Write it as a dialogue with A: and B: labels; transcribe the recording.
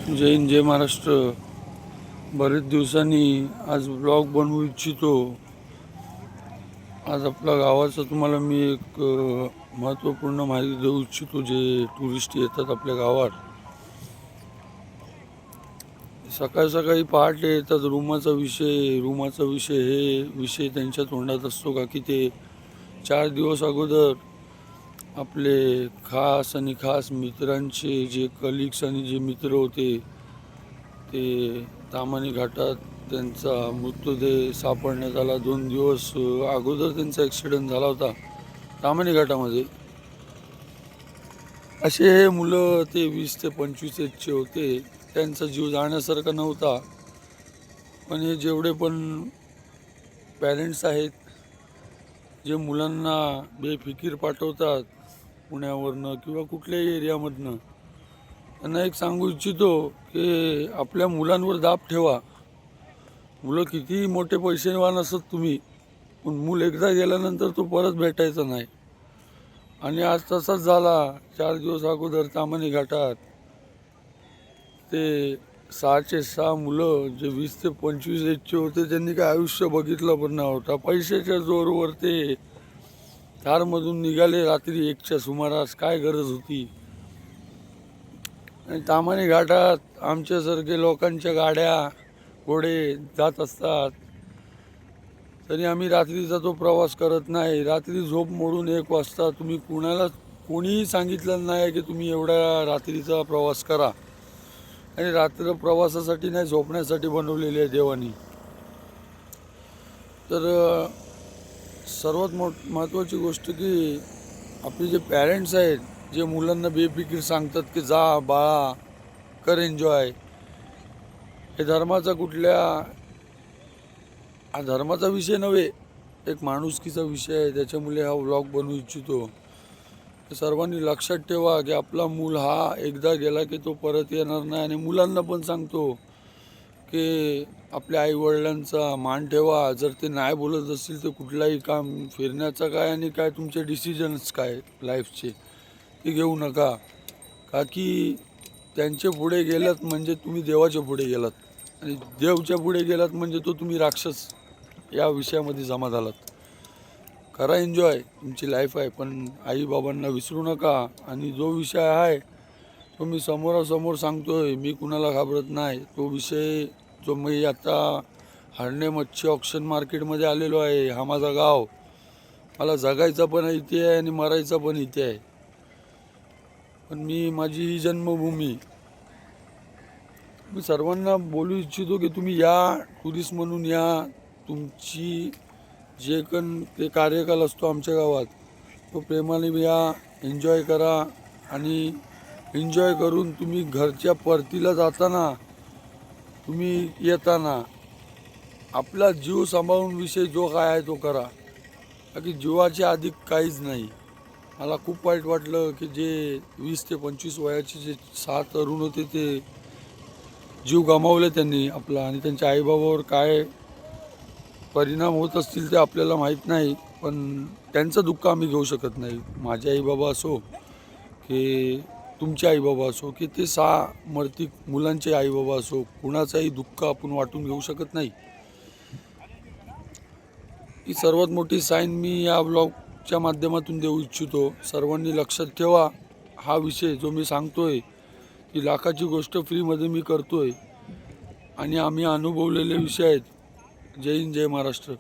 A: जय हिंद, जय महाराष्ट्र. बरेच दिवसांनी आज ब्लॉग बनवू इच्छितो. आज आपल्या गावाचं तुम्हाला मी एक महत्त्वपूर्ण माहिती देऊ इच्छितो. जे टुरिस्ट येतात आपल्या गावात, सकाळी सकाळी पहाटे येतात. रूमाचा विषय हे विषय त्यांच्या तोंडात असतो का की ते 4 दिवस अगोदर आपले खास मित्रांचे जे कलिग्स आणि जे मित्र होते ते ताम्हाणी घाटात त्यांचा मृतदेह सापडण्यात आला. 2 दिवस अगोदर त्यांचा ॲक्सिडेंट झाला होता ताम्हाणी घाटामध्ये. असे हे मुलं ते 20 ते 25 एजचे होते. त्यांचा जीव जाण्यासारखा नव्हता. पण हे जेवढे पण पॅरेंट्स आहेत जे मुलांना बेफिकीर पाठवतात पुण्यावरनं किंवा कुठल्याही एरियामधनं, त्यांना एक सांगू इच्छितो की आपल्या मुलांवर दाब ठेवा. मुलं कितीही मोठे पैसेवान असत तुम्ही, पण मूल एकदा गेल्यानंतर तो परत भेटायचा नाही. आणि आज तसाच झाला. 4 दिवस अगोदर ताम्हाणी घाटात ते 6चे 6 मुलं जे 20 ते 25 एजचे होते, त्यांनी काय आयुष्य बघितलं पण नव्हता. पैशाच्या जोरवर ते कारमधून निघाले रात्री 1च्या सुमारास. काय गरज होती? आणि ताम्हाणी घाटात आमच्यासारखे लोकांच्या गाड्या घोडे जात असतात, तरी आम्ही रात्रीचा तो प्रवास करत नाही. रात्री झोप मोडून 1 वाजता तुम्ही कोणीही सांगितलं नाही की तुम्ही एवढा रात्रीचा प्रवास करा. आणि रात्र प्रवासासाठी नाही, झोपण्यासाठी बनवलेली आहे देवानी. तर सर्वात महत्त्वाची गोष्ट की आपले जे पॅरेंट्स आहेत, जे मुलांना बेफिकीर सांगतात की जा बाळा कर एन्जॉय, हे हा धर्माचा विषय नव्हे, एक माणुसकीचा विषय आहे. त्याच्यामुळे हा व्लॉग बनवू इच्छितो. सर्वांनी लक्षात ठेवा की आपला मूल हा एकदा गेला की तो परत येणार नाही. आणि मुलांना पण सांगतो की आपल्या आईवडिलांचा मान ठेवा. जर ते नाही बोलत असतील तर कुठलाही काम, फिरण्याचा काय आणि काय तुमचे डिसिजन्स काय लाईफचे, ते घेऊ नका. का की त्यांचे पुढे गेलात म्हणजे तुम्ही देवाच्या पुढे गेलात, आणि देवच्या पुढे गेलात म्हणजे तो तुम्ही राक्षस या विषयामध्ये जमा झालात. करा एन्जॉय, तुमची लाईफ आहे, पण आईबाबांना विसरू नका. आणि जो विषय आहे तो मी समोरासमोर सांगतोय, मी कुणाला घाबरत नाही. तो विषय जो मी आता हरणे मच्छी ऑक्शन मार्केटमध्ये आलेलो आहे, हा माझा गाव. मला जगायचा पण इथे आहे आणि मरायचा पण इथे आहे. पण माझी ही जन्मभूमी. मी सर्वांना बोलू इच्छितो की तुम्ही या, टुरिस्ट म्हणून या. तुमची जे ते कार्यकाल असतो आमच्या गावात, तो प्रेमाने या, एन्जॉय करा. आणि एन्जॉय करून तुम्ही घरच्या परतीला जाताना, तुम्ही येताना आपला जीव सांभाळून विषय जो काय आहे तो करा. की जीवाच्या अधिक काहीच नाही. मला खूप वाईट वाटलं की जे 20 ते 25 वयाचे जे 6 तरुण होते ते जीव गमावले त्यांनी आपला. आणि त्यांच्या आईबाबावर काय परिणाम होत असतील ते आपल्याला माहीत नाही, पण त्यांचं दुःख आम्ही घेऊ शकत नाही. माझे आईबाबा असो की तुमचे आईबाबा असो की ते 6 मर्तिक मुलांचे आईबाबा असो, कुणाचंही दुःख आपण वाटून घेऊ शकत नाही. ही सर्वात मोठी साईन मी या ब्लॉगच्या माध्यमातून देऊ इच्छितो. सर्वांनी लक्षात ठेवा, हा विषय जो मी सांगतोय की लाखाची गोष्ट फ्रीमध्ये मी करतोय आणि आम्ही अनुभवलेले विषय आहेत. जय हिंद, जय महाराष्ट्र.